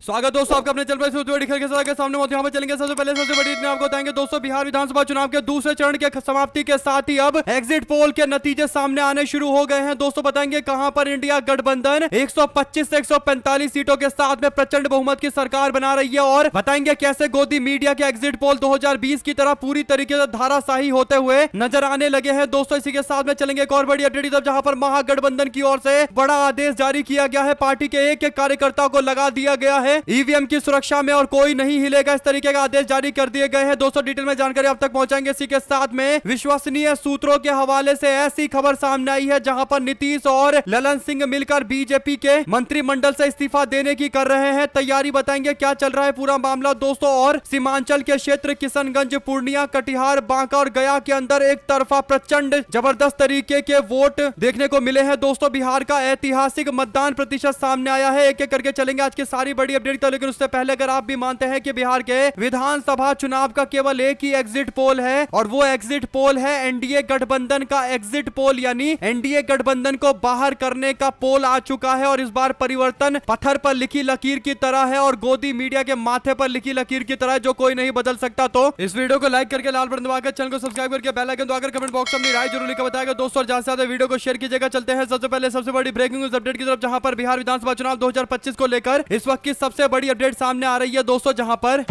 स्वागत दोस्तों आपका अपने चल रहे के सामने यहाँ पर चलेंगे। सबसे पहले सबसे बड़ी आपको बताएंगे दोस्तों, बिहार विधानसभा चुनाव के दूसरे चरण के समाप्ति के साथ ही अब एग्जिट पोल के नतीजे सामने आने शुरू हो गए हैं। दोस्तों बताएंगे कहां पर इंडिया गठबंधन 125 से 145 सीटों के साथ में प्रचंड बहुमत की सरकार बना रही है, और बताएंगे कैसे गोदी मीडिया के एग्जिट पोल 2020 की तरह पूरी तरीके से धाराशाही होते हुए नजर आने लगे हैं। दोस्तों इसी के साथ में चलेंगे एक और बड़ी अपडेट जहां पर महागठबंधन की ओर से बड़ा आदेश जारी किया गया है। पार्टी के एक एक कार्यकर्ता को लगा दिया गया है ईवीएम की सुरक्षा में और कोई नहीं हिलेगा, इस तरीके का आदेश जारी कर दिए गए हैं। दोस्तों डिटेल में जानकारी आप तक पहुंचाएंगे। इसी के साथ में विश्वसनीय सूत्रों के हवाले से ऐसी खबर सामने आई है जहां पर नीतीश और ललन सिंह मिलकर बीजेपी के मंत्रिमंडल से इस्तीफा देने की कर रहे हैं तैयारी। बताएंगे क्या चल रहा है पूरा मामला दोस्तों। और सीमांचल के क्षेत्र किशनगंज, पूर्णिया, कटिहार, बांका और गया के अंदर एक तरफा प्रचंड जबरदस्त तरीके के वोट देखने को मिले हैं। दोस्तों बिहार का ऐतिहासिक मतदान प्रतिशत सामने आया है। एक एक करके चलेंगे आज की सारी बड़ी अपडेट। लेकिन उससे पहले अगर आप भी मानते हैं कि बिहार के विधानसभा चुनाव का केवल एक ही एग्जिट पोल है और वो एग्जिट पोल है एनडीए गठबंधन का एग्जिट पोल, यानी एनडीए गठबंधन को बाहर करने का पोल आ चुका है। और इस बार परिवर्तन पत्थर पर लिखी लकीर की तरह है और गोदी मीडिया के माथे पर लिखी लकीर की तरह जो कोई नहीं बदल सकता। तो इस वीडियो को लाइक करके लाल बटन दबाकर चैनल को सब्सक्राइब करके बेल आइकन दबाकर कमेंट बॉक्स में अपनी राय जरूर लिखकर बताएगा दोस्तों, और ज्यादा से ज्यादा वीडियो को शेयर कीजिएगा। चलते हैं सबसे पहले सबसे बड़ी ब्रेकिंग न्यूज अपडेट की तरफ, जहां पर बिहार विधानसभा चुनाव 2025 को लेकर इस वक्त की सबसे बड़ी अपडेट सामने आ रही है दोस्तों, जहां पर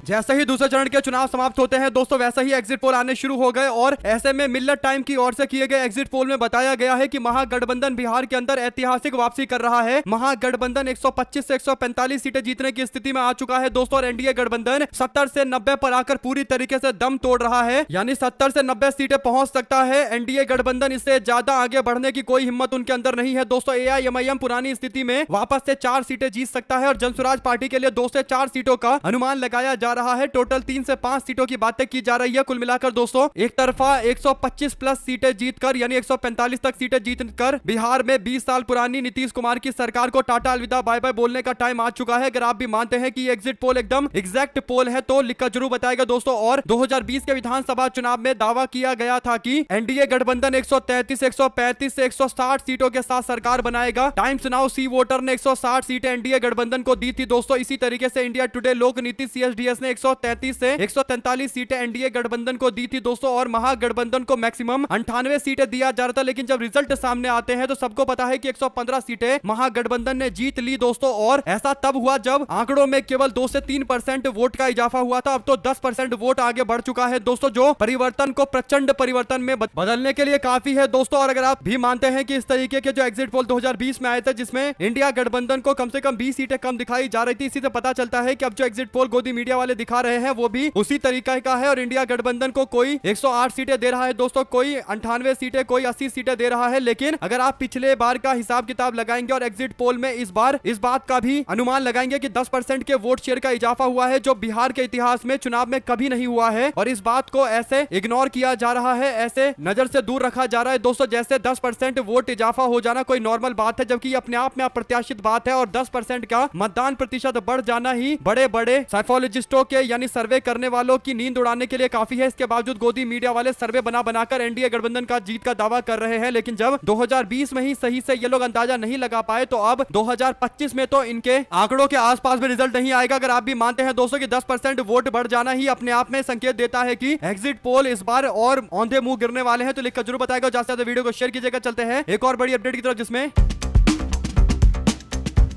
जैसे ही दूसरे चरण के चुनाव समाप्त होते हैं दोस्तों वैसे ही एग्जिट पोल आने शुरू हो गए। और ऐसे में मिल्लत टाइम की ओर से किए गए एग्जिट पोल में बताया गया है कि महागठबंधन बिहार के अंदर ऐतिहासिक वापसी कर रहा है। महागठबंधन 125 से 145 सीटें जीतने की स्थिति में आ चुका है दोस्तों, और एनडीए गठबंधन 70 से 90 पर आकर पूरी तरीके से दम तोड़ रहा है, यानी 70 से 90 सीटें पहुंच सकता है एनडीए गठबंधन। इससे ज्यादा आगे बढ़ने की कोई हिम्मत उनके अंदर नहीं है दोस्तों। एआईएमआईएम पुरानी स्थिति में वापस से 4 सीटें जीत सकता है और जनसुराज पार्टी के लिए 2 से 4 सीटों का अनुमान लगाया जा रहा है। टोटल 3 से 5 सीटों की बातें की जा रही है। कुल मिलाकर दोस्तों एक तरफा 125 प्लस सीटें जीतकर यानी 145 तक सीटें जीतकर बिहार में 20 साल पुरानी नीतीश कुमार की सरकार को टाटा अलविदा बाय बाय बोलने का टाइम आ चुका है। अगर आप भी मानते हैं कि ये एग्जिट पोल एकदम एग्जैक्ट पोल है तो लिखकर जरूर बताएगा दोस्तों। और 2020 के विधानसभा चुनाव में दावा किया गया था कि एनडीए गठबंधन 133, 135 से 160 सीटों के साथ सरकार बनाएगा। टाइम्स नाउ सी वोटर ने 160 सीटें एनडीए गठबंधन को दी थी दोस्तों। इसी तरीके से इंडिया टुडे लोक नीति सीएसडीएस ने 133 से 143 सीटें एनडीए गठबंधन को दी थी दोस्तों, और महागठबंधन को मैक्सिमम 98 सीटें दिया जा रहा था। लेकिन जब रिजल्ट सामने आते हैं तो सबको पता है कि 115 सीटें महागठबंधन ने जीत ली दोस्तों। और ऐसा तब हुआ जब आंकड़ों में केवल 2 से 3% वोट का इजाफा हुआ था। अब तो 10% वोट आगे बढ़ चुका है दोस्तों, जो परिवर्तन को प्रचंड परिवर्तन में बदलने के लिए काफी है दोस्तों। और अगर आप भी मानते हैं कि इस तरीके के जो एग्जिट पोल 2020 में आए थे जिसमें इंडिया गठबंधन को कम से कम 20 सीटें कम दिखाई जा रही थी, इसी से पता चलता है कि अब जो एग्जिट पोल गोदी मीडिया वाले दिखा रहे हैं वो भी उसी तरीका का है। और इंडिया गठबंधन को कोई 108 सीटें दे रहा है दोस्तों, कोई 98 सीटें, कोई 80 सीटें दे रहा है। लेकिन अगर आप पिछले बार का हिसाब किताब लगाएंगे और एग्जिट पोल में इस बार इस बात का भी अनुमान लगाएंगे कि 10% के वोट शेयर का इजाफा हुआ है, जो बिहार के इतिहास में चुनाव में कभी नहीं हुआ है। और इस बात को ऐसे इग्नोर किया जा रहा है, ऐसे नजर से दूर रखा जा रहा है दोस्तों, जैसे 10% वोट इजाफा हो जाना कोई नॉर्मल बात है, जबकि अपने आप में अप्रत्याशित बात है। और 10% का मतदान प्रतिशत बढ़ जाना ही बड़े बड़े साइकोलॉजिस्टों के यानी सर्वे करने वालों की नींद उड़ाने के लिए काफी है। इसके बावजूद गोदी मीडिया वाले सर्वे बनाकर एनडीए गठबंधन का जीत का दावा कर रहे हैं। लेकिन जब 2020 में ही सही से ये लोग अंदाजा नहीं लगा पाए तो अब 2025 में तो इनके आंकड़ों के आसपास भी रिजल्ट नहीं आएगा। अगर आप भी मानते हैं दोस्तों कि 10% वोट बढ़ जाना ही अपने आप में संकेत देता है कि एग्जिट पोल इस बार और औंधे मुंह गिरने वाले हैं, तो लिखकर जरूर बताएगा। ज्यादा से ज्यादा वीडियो को शेयर कीजिएगा। चलते हैं एक और बड़ी अपडेट की तरफ, जिसमें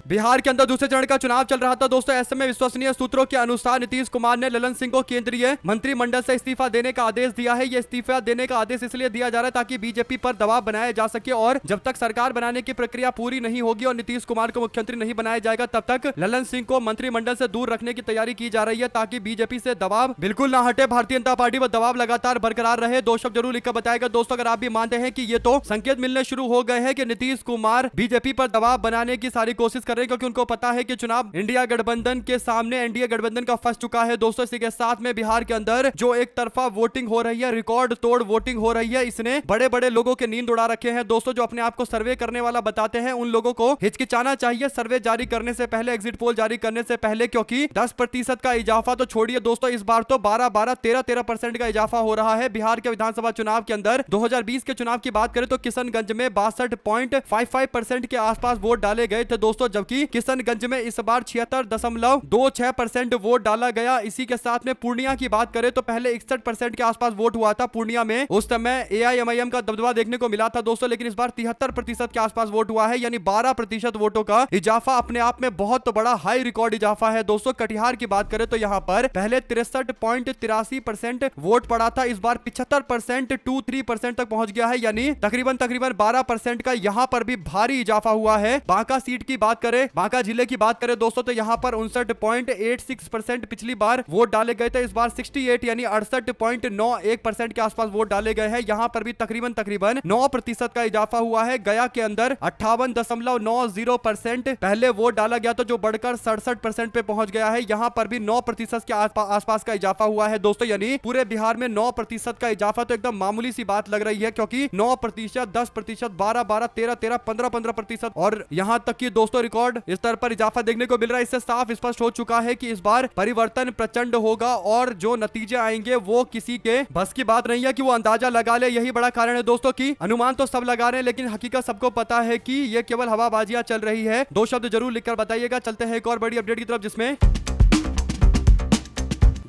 बिहार के अंदर दूसरे चरण का चुनाव चल रहा था दोस्तों। ऐसे में विश्वसनीय सूत्रों के अनुसार नीतीश कुमार ने ललन सिंह को केंद्रीय मंत्रिमंडल से इस्तीफा देने का आदेश दिया है। ये इस्तीफा देने का आदेश इसलिए दिया जा रहा है ताकि बीजेपी पर दबाव बनाया जा सके, और जब तक सरकार बनाने की प्रक्रिया पूरी नहीं होगी और नीतीश कुमार को मुख्यमंत्री नहीं बनाया जाएगा तब तक ललन सिंह को मंत्रिमंडल से दूर रखने की तैयारी की जा रही है, ताकि बीजेपी से दबाव बिल्कुल ना हटे, भारतीय जनता पार्टी पर दबाव लगातार बरकरार रहे। 2 शब्द जरूर लिखकर बताएगा दोस्तों। अगर आप भी मानते हैं कि ये तो संकेत मिलने शुरू हो गए हैं कि नीतीश कुमार बीजेपी पर दबाव बनाने की सारी कोशिश कर रहे हैं, क्योंकि उनको पता है कि चुनाव इंडिया गठबंधन के सामने एनडीए गठबंधन का फंस चुका है दोस्तों। इसी के साथ में बिहार के अंदर जो एक तरफा वोटिंग हो रही है, रिकॉर्ड तोड़ वोटिंग हो रही है, इसने बड़े बड़े लोगों के नींद उड़ा रखे हैं दोस्तों। जो अपने आप को सर्वे करने वाला बताते हैं उन लोगों को हिचकिचाना चाहिए सर्वे जारी करने से पहले, एग्जिट पोल जारी करने से पहले, क्योंकि 10% का इजाफा तो छोड़िए दोस्तों, इस बार तो 12-12, 13-13% का इजाफा हो रहा है बिहार के विधानसभा चुनाव के अंदर। 2020 के चुनाव की बात करें तो किशनगंज में 62.55% के आसपास वोट डाले गए थे दोस्तों, जबकि जबकि किशनगंज में इस बार 76.26% वोट डाला गया। इसी के साथ में पूर्णिया की बात करें तो पहले 61% के आसपास वोट हुआ था पूर्णिया में, उस समय AIMIM का दबदबा देखने को मिला था दोस्तों, लेकिन इस बार 73% के आसपास वोट हुआ है, यानी 12% वोटों का इजाफा अपने आप में बहुत बड़ा हाई रिकॉर्ड इजाफा है दोस्तों। कटिहार की बात करें तो यहां पर पहले 63.83% वोट पड़ा था, इस बार 75% तक पहुंच गया है, यानी तकरीबन 12% का यहां पर भी भारी इजाफा हुआ है। बांका सीट की बात करें, बांका जिले की बात करें दोस्तों तो यहां पर 59.86% पिछली बार वोट डाले गए थे, इस बार 68 यानी 68.91% के आसपास वोट डाले गए हैं। यहां पर भी तकरीबन 9% का इजाफा हुआ है। गया के अंदर 58.90% पहले वोट डाला गया था, जो बढ़कर 67% पे पहुंच गया है। यहां पर भी 9% के आसपास का इजाफा हुआ है दोस्तों, यानी पूरे बिहार में 9% का इजाफा तो एकदम मामूली सी बात लग रही है, क्योंकि 9%, 10%, 12%, 13%, 15% और यहां तक कि दोस्तों रिकॉर्ड स्तर पर इजाफा देखने को मिल रहा है। इससे साफ स्पष्ट हो चुका है कि इस बार परिवर्तन प्रचंड होगा और जो नतीजे आएंगे वो किसी के बस की बात नहीं है कि वो अंदाजा लगा ले। यही बड़ा कारण है दोस्तों की अनुमान तो सब लगा रहे हैं, लेकिन हकीकत सबको पता है कि ये केवल हवाबाजियां चल रही है। 2 शब्द जरूर लिखकर बताइएगा। चलते हैं एक और बड़ी अपडेट की तरफ, जिसमें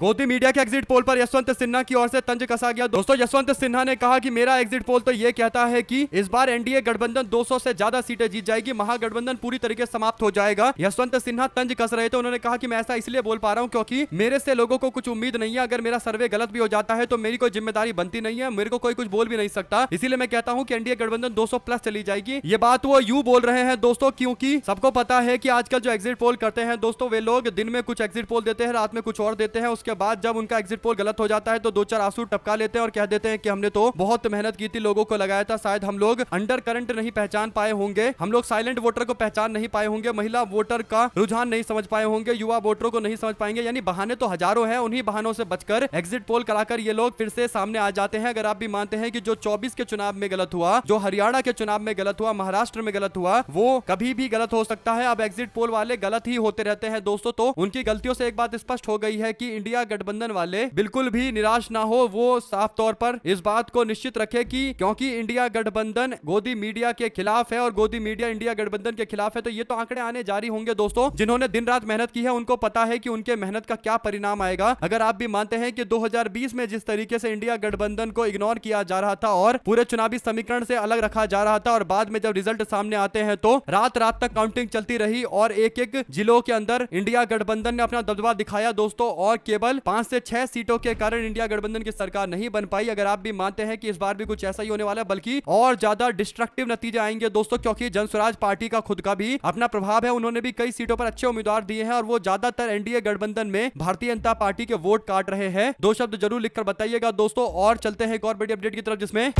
गोदी मीडिया के एग्जिट पोल पर यशवंत सिन्हा की ओर से तंज कसा गया। दोस्तों यशवंत सिन्हा ने कहा कि मेरा एग्जिट पोल तो ये कहता है कि इस बार एनडीए गठबंधन 200 से ज्यादा सीटें जीत जाएगी, महागठबंधन पूरी तरीके से समाप्त हो जाएगा। यशवंत सिन्हा तंज कस रहे थे। उन्होंने कहा कि मैं ऐसा इसलिए बोल पा रहा हूं क्योंकि मेरे से लोगों को कुछ उम्मीद नहीं है। अगर मेरा सर्वे गलत भी हो जाता है तो मेरी कोई जिम्मेदारी बनती नहीं है, मेरे को कोई कुछ बोल भी नहीं सकता। इसीलिए मैं कहता हूं कि एनडीए गठबंधन 200 प्लस चली जाएगी। ये बात वो यूं बोल रहे हैं दोस्तों क्योंकि सबको पता है कि आजकल जो एग्जिट पोल करते हैं दोस्तों, वे लोग दिन में कुछ एग्जिट पोल देते हैं, रात में कुछ और देते हैं। उसके बाद जब उनका एग्जिट पोल गलत हो जाता है तो 2-4 आंसू टपका लेते हैं और कह देते हैं कि हमने तो बहुत मेहनत की थी, लोगों को लगाया था, शायद हम लोग अंडर करंट नहीं पहचान पाए होंगे, हम लोग साइलेंट वोटर को पहचान नहीं पाए होंगे, महिला वोटर का रुझान नहीं समझ पाए होंगे, युवा वोटरों को नहीं समझ पाएंगे। यानी बहाने तो हजारों हैं, उन्हीं बहानों से बचकर एग्जिट पोल कराकर ये लोग फिर से सामने आ जाते हैं। अगर आप भी मानते हैं कि जो 24 के चुनाव में गलत हुआ, जो हरियाणा के चुनाव में गलत हुआ, महाराष्ट्र में गलत हुआ, वो कभी भी गलत हो सकता है। अब एग्जिट पोल वाले गलत ही होते रहते हैं दोस्तों। तो उनकी गलतियों से एक बात स्पष्ट हो गई है कि इंडिया गठबंधन वाले बिल्कुल भी निराश ना हो, वो साफ तौर पर इस बात को निश्चित रखे कि क्योंकि इंडिया गठबंधन गोदी मीडिया के खिलाफ है और गोदी मीडिया इंडिया गठबंधन के खिलाफ है, तो ये तो आंकड़े आने जारी होंगे दोस्तों। जिन्होंने दिन रात मेहनत की है उनको पता है कि उनके मेहनत का क्या परिणाम आएगा। अगर आप भी मानते हैं कि 2020 में जिस तरीके से इंडिया गठबंधन को इग्नोर किया जा रहा था और पूरे चुनावी समीकरण से अलग रखा जा रहा था और बाद में जब रिजल्ट सामने आते हैं तो रात रात तक काउंटिंग चलती रही और एक एक जिलों के अंदर इंडिया गठबंधन ने अपना दबदबा दिखाया दोस्तों, और केवल 5 से 6 सीटों के कारण इंडिया गठबंधन की सरकार नहीं बन पाई। अगर आप भी मानते हैं कि इस बार भी कुछ ऐसा ही होने वाला है, बल्कि और ज्यादा डिस्ट्रक्टिव नतीजे आएंगे दोस्तों, क्योंकि जनस्वराज पार्टी का खुद का भी अपना प्रभाव है। उन्होंने भी कई सीटों पर अच्छे उम्मीदवार दिए हैं और वो ज्यादातर एनडीए गठबंधन में भारतीय जनता पार्टी के वोट काट रहे हैं। 2 शब्द जरूर लिखकर बताइएगा दोस्तों। और चलते हैं एक और बड़ी अपडेट की तरफ, जिसमें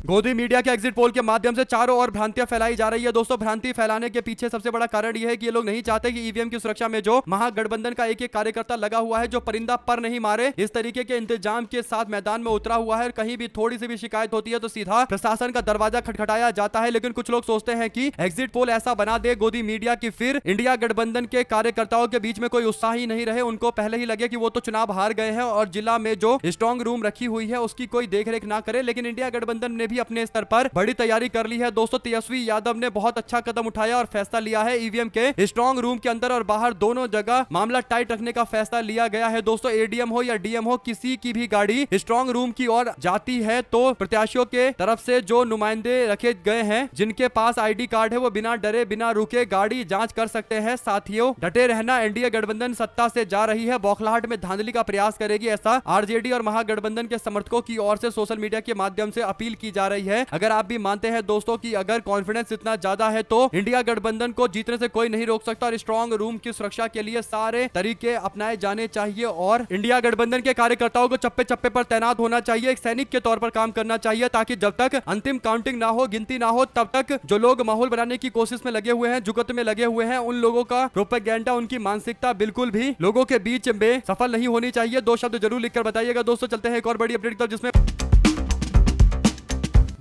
गोदी मीडिया के एग्जिट पोल के माध्यम से चारों ओर भ्रांतियां फैलाई जा रही है दोस्तों। भ्रांति फैलाने के पीछे सबसे बड़ा कारण यह है कि ये लोग नहीं चाहते कि ईवीएम की सुरक्षा में जो महागठबंधन का एक एक कार्यकर्ता लगा हुआ है, जो परिंदा पर नहीं मारे, इस तरीके के इंतजाम के साथ मैदान में उतरा हुआ है। कहीं भी थोड़ी सी भी शिकायत होती है तो सीधा प्रशासन का दरवाजा खटखटाया जाता है। लेकिन कुछ लोग सोचते हैं कि एग्जिट पोल ऐसा बना दे गोदी मीडिया की फिर इंडिया गठबंधन के कार्यकर्ताओं के बीच में कोई उत्साह ही नहीं रहे, उनको पहले ही लगे कि वो तो चुनाव हार गए हैं और जिला में जो स्ट्रॉन्ग रूम रखी हुई है उसकी कोई देखरेख ना करे। लेकिन इंडिया गठबंधन ने भी अपने स्तर पर बड़ी तैयारी कर ली है दोस्तों। तेजस्वी यादव ने बहुत अच्छा कदम उठाया और फैसला लिया है। ईवीएम के स्ट्रॉन्ग रूम के अंदर और बाहर दोनों जगह मामला टाइट रखने का फैसला लिया गया है दोस्तों। एडीएम हो या डीएम हो, किसी की भी गाड़ी स्ट्रॉन्ग रूम की ओर जाती है तो प्रत्याशियों के तरफ से जो नुमाइंदे रखे गए हैं, जिनके पास आईडी कार्ड है, वो बिना डरे बिना रुके गाड़ी जांच कर सकते हैं। साथियों, डटे रहना, एनडीए गठबंधन सत्ता से जा रही है, बौखलाहट में धांधली का प्रयास करेगी, ऐसा आरजेडी और महागठबंधन के समर्थकों की ओर से सोशल मीडिया के माध्यम से अपील की जा रही है। अगर आप भी मानते हैं दोस्तों कि अगर कॉन्फिडेंस इतना ज्यादा है तो इंडिया गठबंधन को जीतने से कोई नहीं रोक सकता और स्ट्रॉन्ग रूम की सुरक्षा के लिए सारे तरीके अपनाए जाने चाहिए और इंडिया गठबंधन के कार्यकर्ताओं को चप्पे चप्पे पर तैनात होना चाहिए, एक सैनिक के तौर पर काम करना चाहिए, ताकि जब तक अंतिम काउंटिंग ना हो, गिनती ना हो, तब तक जो लोग माहौल बनाने की कोशिश में लगे हुए हैं, जुगत में लगे हुए हैं, उन लोगों का प्रोपेगेंडा, उनकी मानसिकता बिल्कुल भी लोगों के बीच में सफल नहीं होनी चाहिए। 2 शब्द जरूर लिखकर बताइएगा दोस्तों। चलते हैं एक और बड़ी अपडेट की तरफ, जिसमें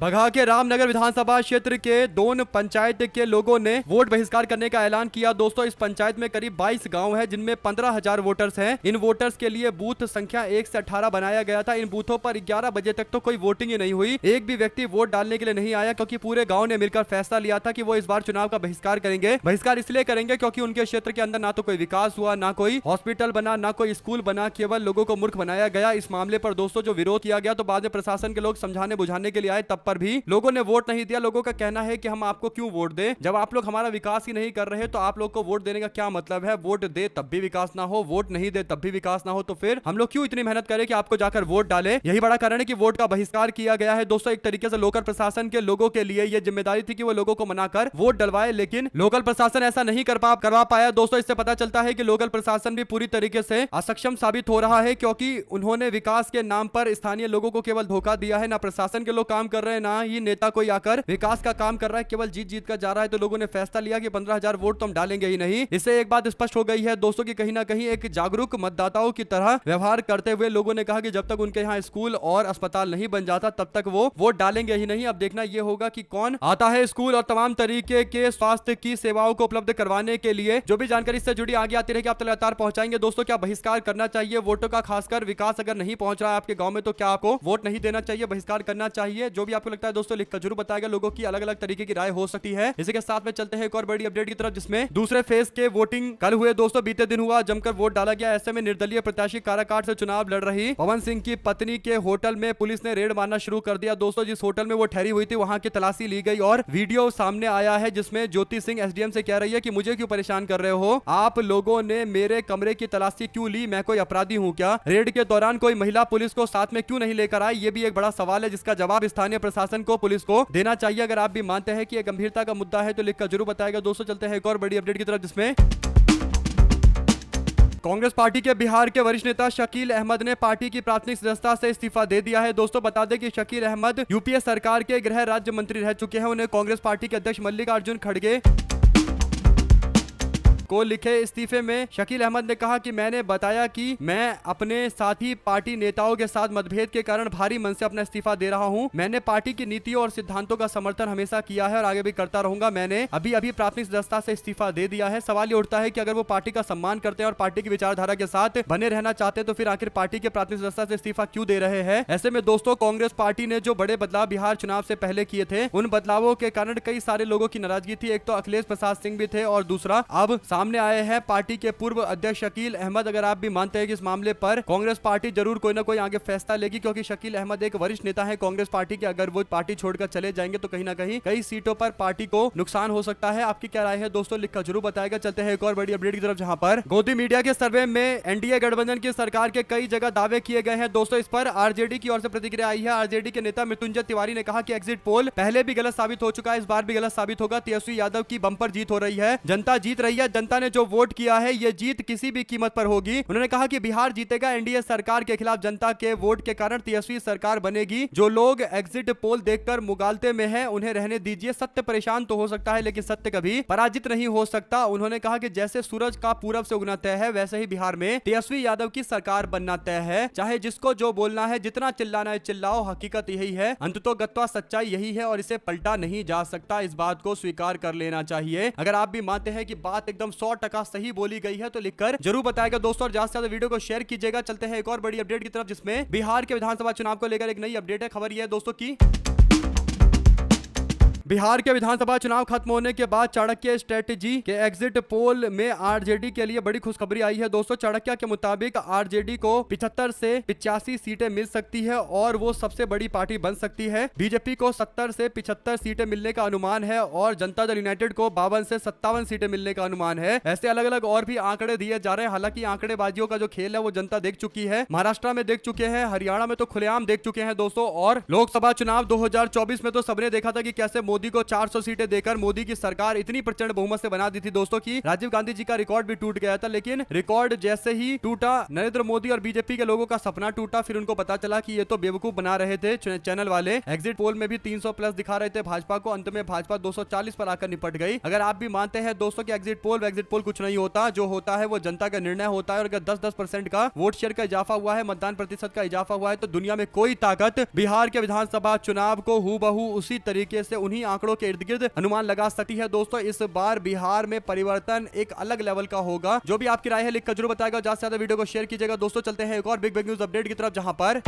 बगहा के रामनगर विधानसभा क्षेत्र के दोन पंचायत के लोगों ने वोट बहिष्कार करने का ऐलान किया। दोस्तों इस पंचायत में करीब 22 गांव है जिनमें 15,000 वोटर्स हैं। इन वोटर्स के लिए बूथ संख्या 1 से 18 बनाया गया था। इन बूथों पर 11 बजे तक तो कोई वोटिंग ही नहीं हुई। एक भी व्यक्ति वोट डालने के लिए नहीं आया क्योंकि पूरे गांव ने मिलकर फैसला लिया था कि वो इस बार चुनाव का बहिष्कार करेंगे। बहिष्कार इसलिए करेंगे क्योंकि उनके क्षेत्र के अंदर ना तो कोई विकास हुआ, ना कोई हॉस्पिटल बना, ना कोई स्कूल बना, केवल लोगों को मूर्ख बनाया गया। इस मामले पर दोस्तों जो विरोध किया गया तो बाद में प्रशासन के लोग समझाने बुझाने के लिए आए, तब पर भी लोगों ने वोट नहीं दिया। लोगों का कहना है कि हम आपको क्यों वोट दें, जब आप लोग हमारा विकास ही नहीं कर रहे तो आप लोग को वोट देने का क्या मतलब है। वोट दे तब भी विकास ना हो, वोट नहीं दे तब भी विकास ना हो, तो फिर हम लोग क्यों इतनी मेहनत करें कि आपको जाकर वोट डालें। यही बड़ा कारण है कि वोट का बहिष्कार किया गया है। दोस्तों एक तरीके से लोकल प्रशासन के लोगों के लिए यह जिम्मेदारी थी कि वो लोगों को मनाकर वोट डलवाए, लेकिन लोकल प्रशासन ऐसा नहीं करवा पाया। दोस्तों इससे पता चलता है कि लोकल प्रशासन भी पूरी तरीके से असक्षम साबित हो रहा है क्योंकि उन्होंने विकास के नाम पर स्थानीय लोगों को केवल धोखा दिया है। ना प्रशासन के लोग काम कर रहे हैं, ना ही नेता कोई आकर विकास का काम कर रहा है, केवल जीत जीत कर जा रहा है। तो लोगों ने फैसला लिया कि 15,000 वोट तो हम डालेंगे ही नहीं। इससे एक बात स्पष्ट हो गई है दोस्तों कि कहीं ना कहीं एक जागरूक मतदाताओं की तरह व्यवहार करते हुए लोगों ने कहा कि जब तक उनके यहाँ स्कूल और अस्पताल नहीं बन जाता तब तक वो वोट डालेंगे ही नहीं। अब देखना यह होगा कि कौन आता है स्कूल और तमाम तरीके के स्वास्थ्य की सेवाओं को उपलब्ध करवाने के लिए। जो भी जानकारी इससे जुड़ी आगे आती रहेगी आप लगातार पहुंचाएंगे। दोस्तों क्या बहिष्कार करना चाहिए वोटों का, खासकर विकास अगर नहीं पहुंच रहा है आपके गांव में तो क्या आपको वोट नहीं देना चाहिए, बहिष्कार करना चाहिए? जो भी आपको लगता है दोस्तों लिखकर जरूर बताएगा। लोगों की अलग अलग तरीके की राय हो सकती है। इसी के साथ में चलते हैं एक और बड़ी अपडेट की तरफ, जिसमें दूसरे फेज के वोटिंग कल हुए। दोस्तों बीते दिन हुआ, जमकर वोट डाला गया। ऐसे में निर्दलीय प्रत्याशी काराकाट से चुनाव लड़ रही पवन सिंह की पत्नी के होटल में पुलिस ने रेड मारना शुरू कर दिया। दोस्तों जिस होटल में वो ठहरी हुई थी वहां की तलाशी ली गई और वीडियो सामने आया है जिसमें ज्योति सिंह एसडीएम से कह रही है कि मुझे क्यों परेशान कर रहे हो, आप लोगों ने मेरे कमरे की तलाशी क्यों ली, मैं कोई अपराधी हूं क्या? रेड के दौरान कोई महिला पुलिस को साथ में क्यों नहीं लेकर आई, ये भी एक बड़ा सवाल है जिसका जवाब स्थानीय प्रशासन को, पुलिस को देना चाहिए। अगर आप भी मानते हैं कि यह गंभीरता का मुद्दा है तो लिखकर जरूर बताएगा। दोस्तों चलते हैं एक और बड़ी अपडेट की तरफ, जिसमें कांग्रेस पार्टी के बिहार के वरिष्ठ नेता शकील अहमद ने पार्टी की प्राथमिक सदस्यता से इस्तीफा दे दिया है। दोस्तों बता दें कि शकील अहमद यूपीए सरकार के गृह राज्य मंत्री रह चुके हैं। उन्हें कांग्रेस पार्टी के अध्यक्ष मल्लिकार्जुन खड़गे को लिखे इस्तीफे में शकील अहमद ने कहा कि मैंने बताया कि मैं अपने साथी पार्टी नेताओं के साथ मतभेद के कारण भारी मन से अपना इस्तीफा दे रहा हूं। मैंने पार्टी की नीतियों और सिद्धांतों का समर्थन हमेशा किया है और आगे भी करता रहूंगा। मैंने अभी प्राथमिक सदस्यता से इस्तीफा दे दिया है। सवाल ये उठता है कि अगर वो पार्टी का सम्मान करते हैं और पार्टी की विचारधारा के साथ बने रहना चाहते हैं तो फिर आखिर पार्टी के प्राथमिक सदस्यता से इस्तीफा क्यों दे रहे हैं? ऐसे में दोस्तों कांग्रेस पार्टी ने जो बड़े बदलाव बिहार चुनाव से पहले किए थे उन बदलावों के कारण कई सारे लोगों की नाराजगी थी। एक तो अखिलेश प्रसाद सिंह भी थे और दूसरा अब सामने आए हैं पार्टी के पूर्व अध्यक्ष शकील अहमद। अगर आप भी मानते हैं कि इस मामले पर कांग्रेस पार्टी जरूर कोई ना कोई आगे फैसला लेगी क्योंकि शकील अहमद एक वरिष्ठ नेता है कांग्रेस पार्टी के, अगर वो पार्टी छोड़कर चले जाएंगे तो कहीं ना कहीं कई सीटों पर पार्टी को नुकसान हो सकता है। आपकी क्या राय है दोस्तों लिखकर जरूर बताएगा। चलते हैं एक और बड़ी अपडेट की तरफ, जहां पर गोदी मीडिया के सर्वे में एनडीए गठबंधन की सरकार के कई जगह दावे किए गए हैं। दोस्तों इस पर आरजेडी की ओर से प्रतिक्रिया आई है। आरजेडी के नेता मृत्युंजय तिवारी ने कहा कि एग्जिट पोल पहले भी गलत साबित हो चुका है, इस बार भी गलत साबित होगा। तेजस्वी यादव की बंपर जीत हो रही है, जनता जीत रही है, जनता ने जो वोट किया है ये जीत किसी भी कीमत पर होगी। उन्होंने कहा कि बिहार जीतेगा, एनडीए सरकार के खिलाफ जनता के वोट के कारण तेजस्वी सरकार बनेगी। जो लोग एग्जिट पोल देखकर मुगालते में हैं उन्हें रहने दीजिए। सत्य परेशान तो हो सकता है लेकिन सत्य कभी पराजित नहीं हो सकता। उन्होंने कहा कि जैसे सूरज का पूरब से उगना तय है वैसे ही बिहार में तेजस्वी यादव की सरकार बनना तय है। चाहे जिसको जो बोलना है, जितना चिल्लाना है चिल्लाओ, हकीकत यही है, अंततोगत्वा सच्चाई यही है और इसे पलटा नहीं जा सकता। इस बात को स्वीकार कर लेना चाहिए। अगर आप भी मानते हैं कि बात एकदम 100% सही बोली गई है तो लिखकर जरूर बताएगा दोस्तों और ज्यादा से ज्यादा वीडियो को शेयर कीजिएगा। चलते हैं एक और बड़ी अपडेट की तरफ, जिसमें बिहार के विधानसभा चुनाव को लेकर एक नई अपडेट है। खबर यह है दोस्तों की बिहार के विधानसभा चुनाव खत्म होने के बाद चाणक्य स्ट्रेटेजी के एग्जिट पोल में आरजेडी के लिए बड़ी खुशखबरी आई है। दोस्तों चाणक्य के मुताबिक आरजेडी को 75 से 85 सीटें मिल सकती है और वो सबसे बड़ी पार्टी बन सकती है। बीजेपी को 70 से 75 सीटें मिलने का अनुमान है और जनता दल यूनाइटेड को 52 से 57 सीटें मिलने का अनुमान है। ऐसे अलग अलग और भी आंकड़े दिए जा रहे हैं। हालांकि आंकड़ेबाजियों का जो खेल है वो जनता देख चुकी है, महाराष्ट्र में देख चुके हैं, हरियाणा में तो खुलेआम देख चुके हैं दोस्तों। और लोकसभा चुनाव 2024 में तो सबने देखा था कि कैसे मोदी मोदी को 400 सीटें देकर मोदी की सरकार इतनी प्रचंड बहुमत से बना दी थी दोस्तों की राजीव गांधी जी का रिकॉर्ड भी टूट गया था। लेकिन रिकॉर्ड जैसे ही टूटा, नरेंद्र मोदी और बीजेपी के लोगों का सपना टूटा। फिर उनको पता चला कि ये तो बेवकूफ बना रहे थे चैनल वाले। एग्जिट पोल में भी 300 प्लस दिखा रहे थे भाजपा को। अंत में भाजपा 240 पर आकर निपट गई। अगर आप भी मानते हैं दोस्तों कि एग्जिट पोल कुछ नहीं होता, जो होता है वो जनता का निर्णय होता है। और अगर 10% का वोट शेयर का इजाफा हुआ है, मतदान प्रतिशत का इजाफा हुआ है, तो दुनिया में कोई ताकत बिहार के विधानसभा चुनाव को हूबहू उसी तरीके से उन्हीं आंकड़ों के इर्द गिर्द अनुमान लगा सकती है। दोस्तों इस बार बिहार में परिवर्तन एक अलग लेवल का होगा। जो भी आपकी राय है लिख कर जरूर बताएगा। ज्यादा से ज्यादा वीडियो को शेयर कीजिएगा। दोस्तों चलते हैं एक और बिग न्यूज अपडेट की तरफ, जहां पर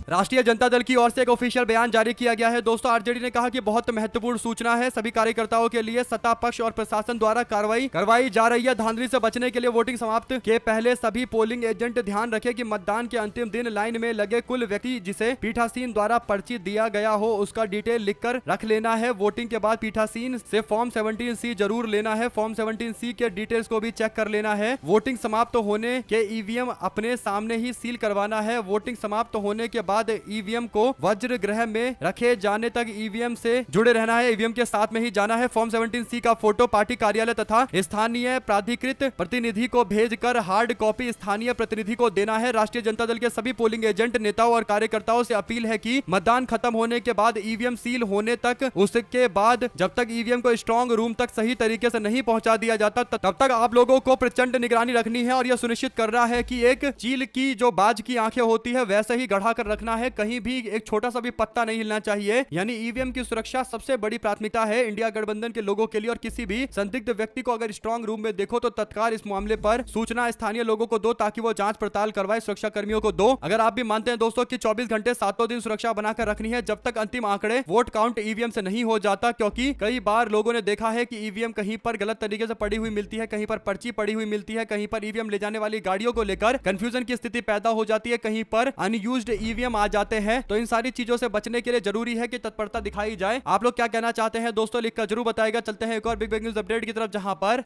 राष्ट्रीय जनता दल की ओर से एक ऑफिशियल बयान जारी किया गया है। दोस्तों आरजेडी ने कहा कि बहुत महत्वपूर्ण सूचना है, सभी कार्यकर्ताओं के लिए सत्ता पक्ष और प्रशासन द्वारा कार्रवाई करवाई जा रही है। धांधली से बचने के लिए वोटिंग समाप्त के पहले सभी पोलिंग एजेंट ध्यान रखें कि मतदान के अंतिम दिन लाइन में लगे कुल व्यक्ति जिसे पीठासीन द्वारा पर्ची दिया गया हो उसका डिटेल लिखकर रख लेना है। वोटिंग के बाद पीठासीन से फॉर्म 17C जरूर लेना है। फॉर्म 17C के डिटेल्स को भी चेक कर लेना है। वोटिंग समाप्त होने के ईवीएम अपने सामने ही सील करवाना है। वोटिंग समाप्त होने के बाद ईवीएम को वज्र गृह में रखे जाने तक ईवीएम से जुड़े रहना है। ईवीएम के साथ में ही जाना है। फॉर्म 17C का फोटो पार्टी कार्यालय तथा स्थानीय प्राधिकृत प्रतिनिधि को भेजकर हार्ड कॉपी स्थानीय प्रतिनिधि को देना है। राष्ट्रीय जनता दल के सभी पोलिंग एजेंट, नेताओं और कार्यकर्ताओं से अपील है कि मतदान खत्म होने के बाद ईवीएम सील होने तक, उसके बाद जब तक ईवीएम को स्ट्रॉन्ग रूम तक सही तरीके से नहीं पहुंचा दिया जाता तब तक आप लोगों को प्रचंड निगरानी रखनी है। और यह सुनिश्चित कर रहा है कि एक चील की जो बाज की आंखें होती है वैसे ही गढ़ा कर रखना है। कहीं भी एक छोटा सा भी पत्ता नहीं हिलना चाहिए। यानी ईवीएम की सुरक्षा सबसे बड़ी प्राथमिकता है इंडिया गठबंधन के लोगों के लिए। और किसी भी संदिग्ध व्यक्ति को अगर स्ट्रॉन्ग रूम में देखो तो तत्काल इस मामले पर सूचना स्थानीय लोगों को दो ताकि वो जांच पड़ताल करवाए, सुरक्षा कर्मियों को दो। अगर आप भी मानते हैं दोस्तों कि 24 घंटे 7 दिन सुरक्षा बनाकर रखनी है जब तक अंतिम आंकड़े वोट काउंट ईवीएम से नहीं हो जाता। क्योंकि कई बार लोगों ने देखा है कि ईवीएम कहीं पर गलत तरीके से पड़ी हुई मिलती है, कहीं पर पर्ची पड़ी हुई मिलती है, कहीं पर ईवीएम ले जाने वाली गाड़ियों को लेकर कंफ्यूजन की स्थिति पैदा हो जाती है, कहीं पर अनयूज्ड ईवीएम आ जाते हैं। तो इन सारी चीजों से बचने के लिए जरूरी है कि तत्परता दिखाई जाए। आप लोग क्या कहना चाहते हैं दोस्तों लिखकर जरूर बताएगा। चलते हैं एक और बिग न्यूज अपडेट की तरफ, जहां पर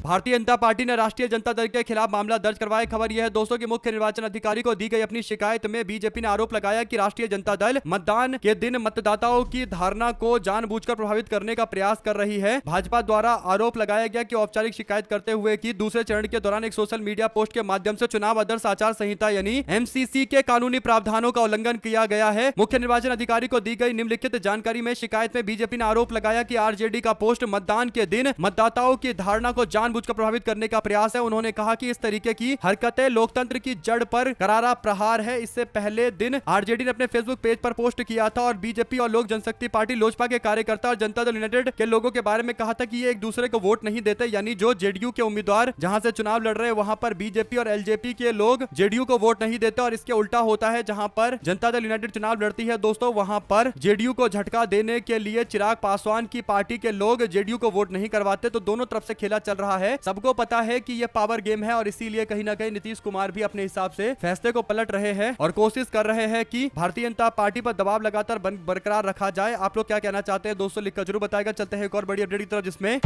भारतीय जनता पार्टी ने राष्ट्रीय जनता दल के खिलाफ मामला दर्ज करवाया। खबर यह है दोस्तों कि मुख्य निर्वाचन अधिकारी को दी गई अपनी शिकायत में बीजेपी ने आरोप लगाया कि राष्ट्रीय जनता दल मतदान के दिन मतदाताओं की धारणा को जानबूझकर प्रभावित करने का प्रयास कर रही है। भाजपा द्वारा आरोप लगाया गया कि औपचारिक शिकायत करते हुए कि दूसरे चरण के दौरान एक सोशल मीडिया पोस्ट के माध्यम से चुनाव आदर्श आचार संहिता यानी MCC के कानूनी प्रावधानों का उल्लंघन किया गया है। मुख्य निर्वाचन अधिकारी को दी गई निम्नलिखित जानकारी में शिकायत में बीजेपी ने आरोप लगाया कि आरजेडी का पोस्ट मतदान के दिन मतदाताओं की धारणा को जानबूझकर प्रभावित करने का प्रयास है। उन्होंने कहा कि इस तरीके की हरकतें लोकतंत्र की जड़ पर करारा प्रहार है। इससे पहले दिन आरजेडी ने अपने फेसबुक पेज पर पोस्ट किया था और बीजेपी और लोक जनशक्ति पार्टी लोजपा के कार्यकर्ता और जनता दल यूनाइटेड के लोगों के बारे में कहा था कि ये एक दूसरे को वोट नहीं देते। यानी जो जेडीयू के उम्मीदवार जहां से चुनाव लड़ रहे हैं वहां पर बीजेपी और एलजेपी के लोग जेडीयू को वोट नहीं देते। और इसके उल्टा होता है, जहां पर जनता दल यूनाइटेड चुनाव लड़ती है दोस्तों वहां पर जेडीयू को झटका देने के लिए चिराग पासवान की पार्टी के लोग जेडीयू को वोट नहीं करवाते। तो दोनों तरफ से खेला चल रहा है। सबको पता है कि यह पावर गेम है और इसीलिए कहीं ना कहीं नीतीश कुमार भी अपने हिसाब से फैसले को पलट रहे हैं और कोशिश कर रहे हैं कि भारतीय जनता पार्टी पर दबाव लगातार बरकरार रखा जाए। आप लोग क्या कहना चाहते हैं दोस्तों लिखकर जरूर बताएगा। चलते हैं एक और बड़ी अपडेट की तरफ, जिसमें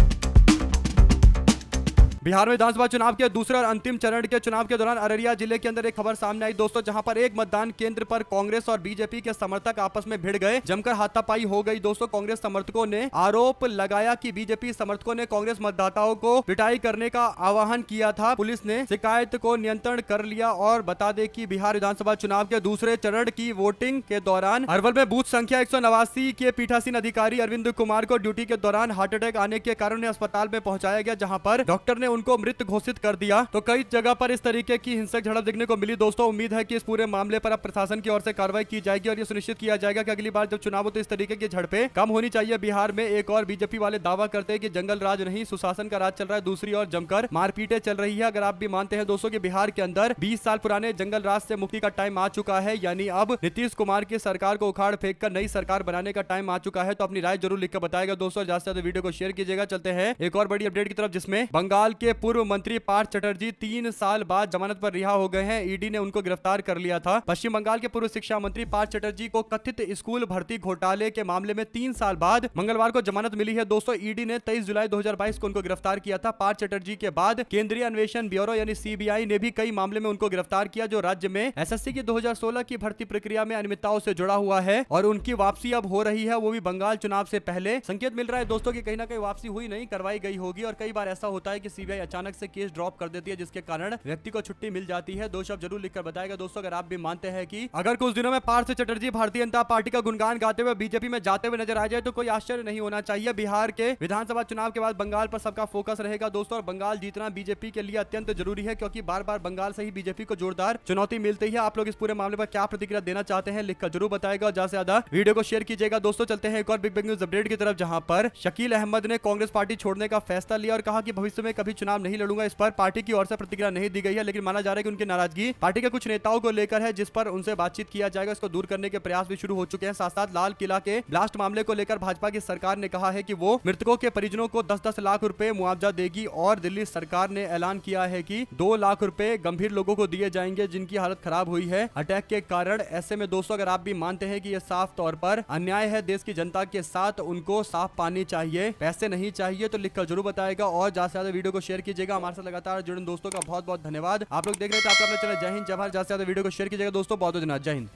बिहार में विधानसभा चुनाव के दूसरे और अंतिम चरण के चुनाव के दौरान अररिया जिले के अंदर एक खबर सामने आई दोस्तों, जहां पर एक मतदान केंद्र पर कांग्रेस और बीजेपी के समर्थक आपस में भिड़ गए, जमकर हाथापाई हो गई दोस्तों। कांग्रेस समर्थकों ने आरोप लगाया कि बीजेपी समर्थकों ने कांग्रेस मतदाताओं को पिटाई करने का आह्वान किया था। पुलिस ने शिकायत को नियंत्रण कर लिया। और बता दें कि बिहार विधानसभा चुनाव के दूसरे चरण की वोटिंग के दौरान अरवल में बूथ संख्या 189 के पीठासीन अधिकारी अरविंद कुमार को ड्यूटी के दौरान हार्ट अटैक आने के कारण उन्हें अस्पताल में पहुंचाया गया, जहां पर डॉक्टर ने उनको मृत घोषित कर दिया। तो कई जगह पर इस तरीके की हिंसक झड़प देखने को मिली दोस्तों। उम्मीद है कि इस पूरे मामले पर अब प्रशासन की ओर से कार्रवाई की जाएगी और यह सुनिश्चित किया जाएगा कि अगली बार जब चुनाव हो तो इस तरीके की झड़पें कम होनी चाहिए बिहार में। एक और बीजेपी वाले दावा करते हैं कि जंगल राज नहीं सुशासन का राज चल रहा है, दूसरी ओर जमकर मारपीटें चल रही है। अगर आप भी मानते हैं दोस्तों कि बिहार के अंदर 20 साल पुराने जंगल राज से मुक्ति का टाइम आ चुका है, यानी अब नीतीश कुमार की सरकार को उखाड़ फेंक कर नई सरकार बनाने का टाइम आ चुका है, तो अपनी राय जरूर लिखकर बताएगा दोस्तों। ज्यादा से ज्यादा वीडियो को शेयर कीजिएगा। चलते हैं एक और बड़ी अपडेट की तरफ, जिसमें बंगाल के पूर्व मंत्री पार्थ चटर्जी 3 साल बाद जमानत पर रिहा हो गए हैं। ईडी ने उनको गिरफ्तार कर लिया था। पश्चिम बंगाल के पूर्व शिक्षा मंत्री पार्थ चटर्जी को कथित स्कूल भर्ती घोटाले के मामले में 3 साल बाद मंगलवार को जमानत मिली है। दोस्तों, ईडी ने 23 जुलाई 2022 को उनको गिरफ्तार किया था। पार्थ चटर्जी के बाद केंद्रीय अन्वेषण ब्यूरो यानी सीबीआई ने भी कई मामले में उनको गिरफ्तार किया, जो राज्य में एसएससी की 2016 की भर्ती प्रक्रिया में अनियमितताओं से जुड़ा हुआ है और उनकी वापसी अब हो रही है, वो भी बंगाल चुनाव से पहले। संकेत मिल रहा है दोस्तों कि कहीं ना कहीं वापसी हुई नहीं, करवाई गई होगी। और कई बार ऐसा होता है कि सीबीआई अचानक से केस ड्रॉप कर देती है, जिसके कारण व्यक्ति को छुट्टी मिल जाती है। दो शब्द जरूर लिखकर बताएगा दोस्तों अगर आप भी मानते हैं कि अगर कुछ दिनों में पार्थ चटर्जी भारतीय जनता पार्टी का गुणगान गाते हुए बीजेपी में जाते हुए नजर आ जाए तो कोई आश्चर्य नहीं होना चाहिए। बिहार के विधानसभा चुनाव के बाद बंगाल पर सबका फोकस रहेगा दोस्तों, और बंगाल जीतना बीजेपी के लिए अत्यंत जरूरी है, क्योंकि बार बार बंगाल से ही बीजेपी को जोरदार चुनौती मिलती है। आप लोग इस पूरे मामले पर क्या प्रतिक्रिया देना चाहते हैं लिखकर जरूर बताएगा, और ज्यादा से ज्यादा वीडियो को शेयर कीजिएगा। दोस्तों, चलते हैं एक और बिग न्यूज अपडेट की तरफ, जहां पर शकील अहमद ने कांग्रेस पार्टी छोड़ने का फैसला लिया और कहा कि भविष्य में कभी चुनाव नहीं लड़ूंगा। इस पर पार्टी की ओर से प्रतिक्रिया नहीं दी गई है, लेकिन माना जा रहा है कि उनकी नाराजगी पार्टी के कुछ नेताओं को लेकर है, जिस पर उनसे बातचीत किया जाएगा। इसको दूर करने के प्रयास भी शुरू हो चुके हैं। साथ साथ लाल किला के ब्लास्ट मामले को लेकर भाजपा की सरकार ने कहा है कि वो मृतकों के परिजनों को 10-10 लाख रुपए मुआवजा देगी, और दिल्ली सरकार ने ऐलान किया है कि 2 लाख रुपए गंभीर लोगों को दिए जाएंगे जिनकी हालत खराब हुई है अटैक के कारण। ऐसे में दोस्तों अगर आप भी मानते हैं कि यह साफ तौर पर अन्याय है देश की जनता के साथ, उनको साफ पानी चाहिए, पैसे नहीं चाहिए, तो लिखकर जरूर बताएगा और ज्यादा से ज्यादा वीडियो को शेयर कीजिएगा। हमारे साथ लगातार जुड़े दोस्तों का बहुत बहुत धन्यवाद। आप लोग देख रहे थे आपका अपना चैनल जय हिंद जय भारत। ज्यादा से ज्यादा वीडियो को शेयर कीजिएगा दोस्तों। बहुत बहुत धन्यवाद। जय हिंद।